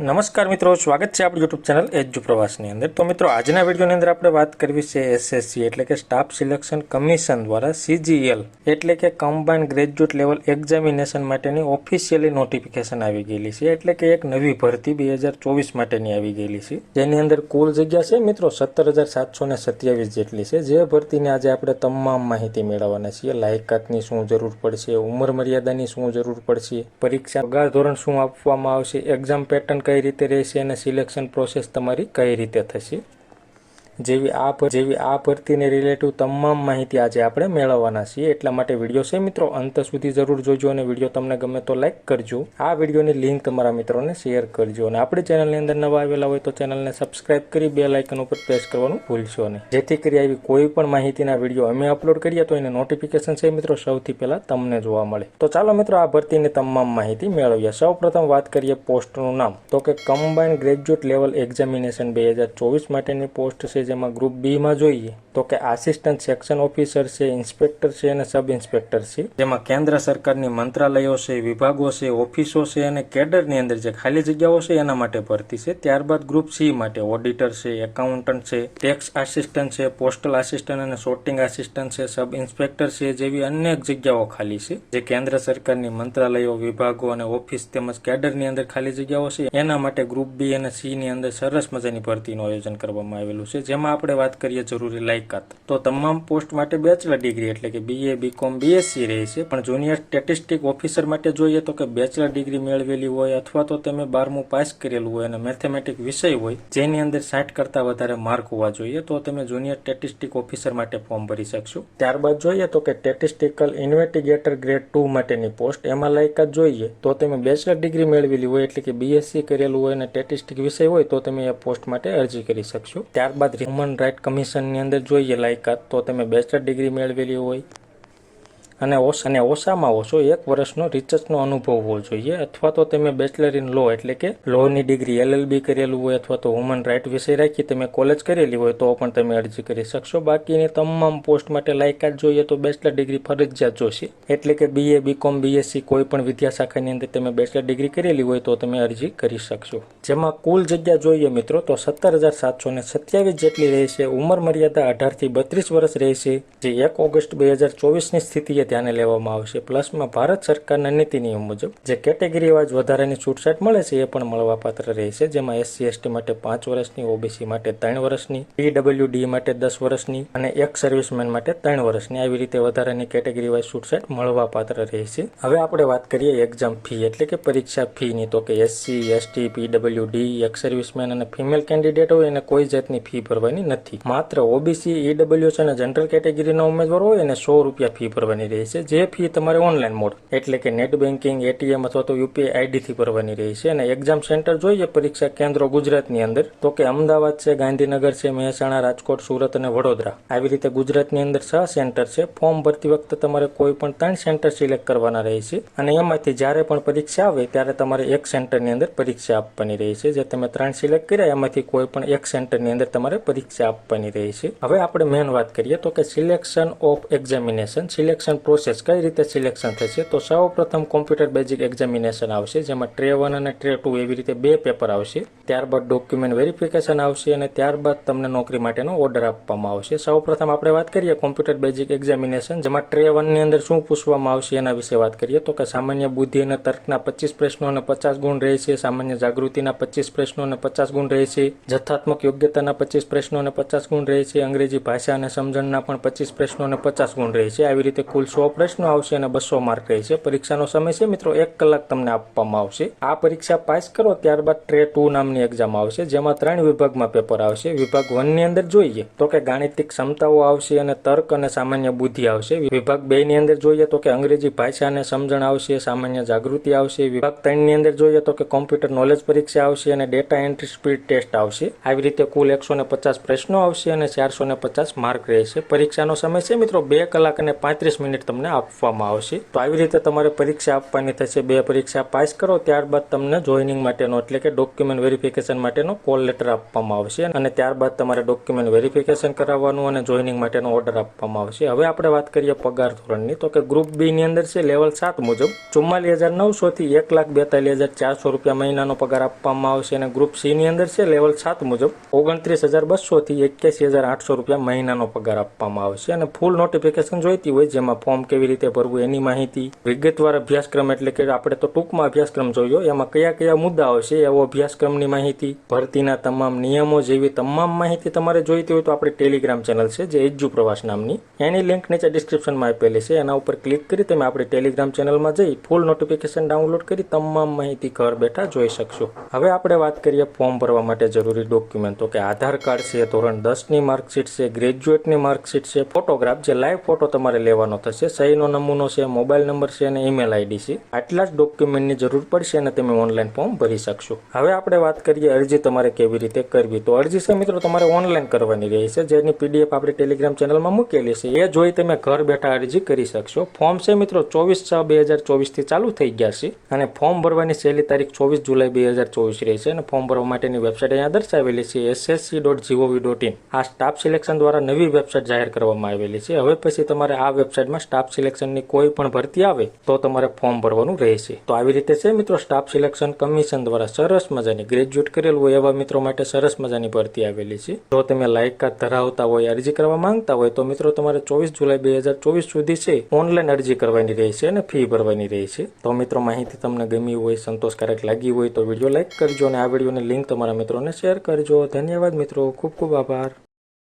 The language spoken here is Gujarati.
નમસ્કાર મિત્રો, સ્વાગત છે આપણી યુટ્યુબ ચેનલ એજ્યુ પ્રવાસની અંદર। તો મિત્રો, આજના વિડીયોની અંદર આપણે વાત કરવી છે એસએસસી એટલે કે સ્ટાફ સિલેક્શન કમિશન દ્વારા સીજીએલ એટલે કે કમ્બાઇન્ડ ગ્રેજ્યુએટ લેવલ એક્ઝામિનેશન માટેની ઓફિશિયલી નોટિફિકેશન આવી ગયેલી છે। એટલે કે એક નવી ભરતી 2024 માટેની આવી ગયેલી છે, જેની અંદર કુલ જગ્યા છે મિત્રો 17,727 જેટલી છે। જે ભરતીને આજે આપણે તમામ માહિતી મેળવવાના છીએ। લાયકાતની શું જરૂર પડશે, ઉંમર મર્યાદાની શું જરૂર પડશે, પરીક્ષા પગાર ધોરણ શું આપવામાં આવશે, એક્ઝામ પેટર્ન કઈ રીતે રહેશે અને સિલેક્શન પ્રોસેસ તમારી કઈ રીતે થશે જેવી આ ભરતીને રિલેટિવ તમામ માહિતી આજે આપણે મેળવવાના છીએ। એટલા માટે વિડીયો છે મિત્રો અંત સુધી જરૂર જોજો અને વિડીયો તમને ગમે તો લાઈક કરજો। આ વિડીયોની લિંક તમારા મિત્રોને શેર કરજો અને આપણી ચેનલની અંદર નવા આવેલા હોય તો ચેનલને સબસ્ક્રાઇબ કરી બેલ આઇકન ઉપર પ્રેસ કરવાનું ભૂલશો નહીં, જેથી કરી આવી કોઈ પણ માહિતીના વિડીયો અમે અપલોડ કરીએ તો એને નોટિફિકેશન છે મિત્રો સૌથી પહેલા તમને જોવા મળે। તો ચાલો મિત્રો આ ભરતીની તમામ માહિતી મેળવીએ। સૌપ્રથમ વાત કરીએ પોસ્ટનું નામ, તો કે કમ્બાઇન્ડ ગ્રેજ્યુએટ લેવલ એક્ઝામિનેશન 2024 માટેની પોસ્ટ છે, જેમાં ગ્રુપ બી માં જોઈએ તો કે આસિસ્ટન્ટ સેક્શન ઓફિસર છે, ઇન્સ્પેક્ટર છે અને સબ ઇન્સ્પેક્ટર છે। જેમાં કેન્દ્ર સરકારની મંત્રાલયો છે, વિભાગો છે, ઓફિસો છે અને કેડરની અંદર જે ખાલી જગ્યાઓ છે એના માટે ભરતી છે। ત્યારબાદ ગ્રુપ સી માટે ઓડિટર છે, એકાઉન્ટન્ટ છે, ટેક્સ આસિસ્ટન્ટ છે, પોસ્ટલ આસિસ્ટન્ટ અને સોર્ટિંગ આસિસ્ટન્ટ છે, સબ ઇન્સ્પેક્ટર છે જેવી અનેક જગ્યાઓ ખાલી છે, જે કેન્દ્ર સરકારની મંત્રાલયો, વિભાગો અને ઓફિસ તેમજ કેડરની અંદર ખાલી જગ્યાઓ છે એના માટે ગ્રુપ બી અને સી ની અંદર સરસ મજાની ભરતીનું આયોજન કરવામાં આવેલું છે। જેમાં આપણે વાત કરીએ જરૂરી લાયકાત, તો તમામ પોસ્ટ માટે બેચલર ડિગ્રી એટલે કે બીએ, બીકોમ, બીએસસી રહે છે, પણ જુનિયર સ્ટેટિસ્ટિક ઓફિસર માટે જોઈએ તો કે બેચલર ડિગ્રી મેળવેલી હોય અથવા તો તમે 12મું પાસ કરેલું હોય અને મેથેમેટિક વિષય હોય જેની અંદર 60 કરતાં વધારે માર્ક હોવા જોઈએ તો તમે જુનિયર સ્ટેટિસ્ટિક ઓફિસર માટે ફોર્મ ભરી શકશો। ત્યારબાદ જોઈએ તો કે સ્ટેટિસ્ટિકલ ઇન્વેસ્ટિગેટર ગ્રેડ 2 માટેની પોસ્ટ, એમાં લાયકાત જોઈએ તો તમે બેચલર ડિગ્રી મેળવેલી હોય એટલે કે બીએસસી કરેલું હોય અને સ્ટેટિસ્ટિક વિષય હોય તો તમે એ પોસ્ટ માટે અરજી કરી શકશો। ત્યારબાદ હ્યુમન રાઇટ કમિશનની અંદર જોઈએ લાયકાત, તો તમે બેચલર ડિગ્રી મેળવેલી હોય અને ઓછામાં ઓછો 1 વર્ષનો રિસર્ચનો અનુભવ હોવો જોઈએ અથવા તો તમે બેચલર ઇન લો એટલે કે લોની ડિગ્રી LLB કરેલું હોય અથવા તો હ્યુમન રાઇટ વિષય રાખી તમે કોલેજ કરેલી હોય તો પણ તમે અરજી કરી શકશો। બાકીની તમામ પોસ્ટ માટે લાયકાત જોઈએ તો બેચલર ડિગ્રી ફરજિયાત જોશે, એટલે કે બીએ, બીકોમ, બીએસસી કોઈ પણ વિદ્યાશાખાની અંદર તમે બેચલર ડિગ્રી કરેલી હોય તો તમે અરજી કરી શકશો। જેમાં કુલ જગ્યા જોઈએ મિત્રો તો 17,727 જેટલી રહેશે। ઉંમર મર્યાદા 18 થી 32 વર્ષ રહેશે, જે 1 ઓગસ્ટ 2024ની સ્થિતિએ ધ્યાને લેવામાં આવશે। પ્લસમાં ભારત સરકારના નીતિ નિયમ મુજબ જે કેટેગરી વાઇઝ વધારાની છૂટછાટ મળે છે એ પણ મળવાપાત્ર રહેશે, જેમાં SC ST માટે 5 વર્ષની, OBC માટે 3 વર્ષની, PWD માટે 10 વર્ષની અને એક સર્વિસમેન માટે 3 વર્ષની, આવી રીતે વધારાની કેટેગરી વાઇઝ છૂટછાટ મળવાપાત્ર રહેશે। હવે આપણે વાત કરીએ એક્ઝામ ફી એટલે કે પરીક્ષા ફીની, તો કે SC ST PWD એક સર્વિસમેન અને ફિમેલ કેન્ડિડેટ હોય એને કોઈ જાતની ફી ભરવાની નથી। માત્ર OBC EWS અને જનરલ કેટેગરીના ઉમેદવાર હોય એને 100 રૂપિયા ફી ભરવાની રહેશે, જે ફી તમારે ઓનલાઈન મોડ એટલે કે નેટ બેન્કિંગ, ATM અથવા તો UPI ID થી ભરવાની રહેશે। અને એક્ઝામ સેન્ટર જોઈએ પરીક્ષા કેન્દ્રો ગુજરાતની અંદર તો કે અમદાવાદ છે, ગાંધીનગર છે, મહેસાણા, રાજકોટ, સુરત અને વડોદરા, આવી રીતે ગુજરાતની અંદર 6 સેન્ટર છે। ફોર્મ ભરતી વખતે તમારે કોઈ પણ 3 સેન્ટર સિલેક્ટ કરવાના રહેશે અને એમાંથી જ્યારે પણ પરીક્ષા આવે ત્યારે તમારે એક સેન્ટરની અંદર પરીક્ષા આપવાની રહેશે। જે તમે 3 સિલેક્ટ કર્યા એમાંથી કોઈ પણ એક સેન્ટરની અંદર તમારે પરીક્ષા આપવાની રહેશે। હવે આપણે મેન વાત કરીએ તો કે selection of examination, selection process કઈ રીતે સિલેક્શન થશે, તો સૌ પ્રથમ કોમ્પ્યુટર બેઝિક એક્ઝામિનેશન આવશે, જેમાં ટ્રે 1 અને ટ્રે 2 એવી રીતે 2 પેપર આવશે। ત્યારબાદ ડોક્યુમેન્ટ વેરિફિકેશન આવશે અને ત્યારબાદ તમને નોકરી માટેનો ઓર્ડર આપવામાં આવશે। સૌ પ્રથમ આપણે વાત કરીએ કોમ્પ્યુટર બેઝિક એક્ઝામિનેશન, જેમાં ટ્રે 1 ની અંદર શું પૂછવામાં આવશે એના વિશે વાત કરીએ તો કે સામાન્ય બુદ્ધિ અને તર્કના 25 પ્રશ્નો અને 50 ગુણ રહેશે, સામાન્ય જાગૃતિના 25 પ્રશ્નો અને 50 ગુણ રહેશે, જથ્થાત્મક યોગ્યતાના 25 પ્રશ્નો અને 50 ગુણ રહેશે, અંગ્રેજી ભાષા અને સમજણના પણ 25 પ્રશ્નો અને 50 ગુણ રહેશે। આવી રીતે કુલ 100 પ્રશ્નો આવશે અને 200 માર્ક રહેશે। પરીક્ષાનો સમય છે મિત્રો 1 કલાક તમને આપવામાં આવશે। આ પરીક્ષા પાસ કરો ત્યારબાદ ટ્રે 2 નામની એક્ઝામ આવશે, જેમાં 3 વિભાગમાં પેપર આવશે। વિભાગ 1 ની અંદર જોઈએ તો કે ગાણિતિક ક્ષમતાઓ આવશે અને તર્ક અને સામાન્ય બુદ્ધિ આવશે। વિભાગ 2 ની અંદર જોઈએ તો કે અંગ્રેજી ભાષા અને સમજણ આવશે, સામાન્ય જાગૃતિ આવશે। વિભાગ 3 ની અંદર જોઈએ તો કે કોમ્પ્યુટર નોલેજ પરીક્ષા આવશે અને ડેટા એન્ટ્રી સ્પીડ ટેસ્ટ આવશે। આવી રીતે કુલ 150 પ્રશ્નો આવશે અને 450 માર્ક રહેશે। પરીક્ષાનો સમય છે મિત્રો 2 કલાક અને 35 મિનિટ સર્ટિફિકેટ તમને આપવામાં આવશે। તો આવી રીતે તમારે પરીક્ષા આપવાની થશે। 2 પરીક્ષા પાસ કરો ત્યારબાદ તમને જોઈનિંગ માટેનો એટલે કે ડોક્યુમેન્ટ વેરિફિકેશન માટેનો કોલ લેટર આપવામાં આવશે અને ત્યારબાદ તમારે ડોક્યુમેન્ટ વેરિફિકેશન કરાવવાનું અને જોઈનિંગ માટેનો ઓર્ડર આપવામાં આવશે। હવે આપણે વાત કરીએ પગાર ધોરણની, તો કે ગ્રુપ બી ની અંદર છે લેવલ 7 મુજબ 44,900 થી 1,42,400 રૂપિયા મહિનાનો પગાર આપવામાં આવશે અને ગ્રુપ સી ની અંદર છે લેવલ 7 મુજબ 29,200 થી 81,800 રૂપિયા મહિનાનો પગાર આપવામાં આવશે અને ફૂલ નોટિફિકેશન જોઈતી હોય જેમાં ફોર્મ કેવી રીતે ભરવું એની માહિતી, વિગતવાર અભ્યાસક્રમ એટલે કે આપણે તો ટૂંકમાં અભ્યાસક્રમ જોયો એમાં કયા કયા મુદ્દાઓ છે એવો અભ્યાસક્રમની માહિતી, ભરતીના તમામ નિયમો જેવી તમામ માહિતી તમારે જોઈતી હોય તો આપણી ટેલિગ્રામ ચેનલ છે જે એજ્યુ પ્રવાસ નામની, એની લિંક નીચે ડિસ્ક્રિપ્શનમાં આપેલી છે। એના ઉપર ક્લિક કરી તમે આપણી ટેલિગ્રામ ચેનલમાં જઈ ફૂલ નોટિફિકેશન ડાઉનલોડ કરી તમામ માહિતી ઘર બેઠા જોઈ શકશો। હવે આપણે વાત કરીએ ફોર્મ ભરવા માટે જરૂરી ડોક્યુમેન્ટ, તો કે આધાર કાર્ડ છે, ધોરણ 10ની માર્કશીટ છે, ગ્રેજ્યુએટની માર્કશીટ છે, ફોટોગ્રાફ જે લાઈવ ફોટો તમારે લેવાનો થશે, સહીનો નમૂનો છે, મોબાઈલ નંબર છે અને ઈમેલ આઈડી છે। આટલા જ ડોક્યુમેન્ટની જરૂર પડશે અને તમે ઓનલાઈન ફોર્મ ભરી શકશો। હવે આપણે વાત કરીએ અરજી તમારે કેવી રીતે કરવી, તો અરજી છે મિત્રો તમારે ઓનલાઈન કરવાની રહેશે, જેની પીડીએફ આપણી ટેલિગ્રામ ચેનલમાં મૂકેલી છે, એ જોઈ તમે ઘર બેઠા અરજી કરી શકશો। ફોર્મ છે મિત્રો 24/6/2024 થી ચાલુ થઈ ગયા છે અને ફોર્મ ભરવાની છેલ્લી તારીખ 24 જુલાઈ 2024 રહેશે અને ફોર્મ ભરવા માટેની વેબસાઇટ અહીંયા દર્શાવેલી છે ssc.gov.in। આ સ્ટાફ સિલેક્શન દ્વારા નવી વેબસાઇટ જાહેર કરવામાં આવેલી છે। હવે પછી તમારે આ વેબસાઇટમાં સ્ટાફ સિલેક્શનની કોઈ પણ ભરતી આવે તો તમારે ફોર્મ ભરવાનું રહેશે। તો આવી રીતે છે મિત્રો સ્ટાફ સિલેક્શન કમિશન દ્વારા સરસ મજાની ગ્રેજ્યુએટ કરેલું હોય એવા મિત્રો માટે સરસ મજાની ભરતી આવેલી છે। જો તમે લાયકાત ધરાવતા હોય, અરજી કરવા માંગતા હોય તો મિત્રો તમારે 24 જુલાઈ 2024 સુધી છે ઓનલાઈન અરજી કરવાની રહેશે અને ફી ભરવાની રહેશે। તો મિત્રો માહિતી તમને ગમી હોય, સંતોષકારક લાગી હોય તો વિડીયો લાઈક કરજો અને આ વિડીયોની લિંક તમારા મિત્રોને શેર કરજો। ધન્યવાદ મિત્રો, ખૂબ ખૂબ આભાર।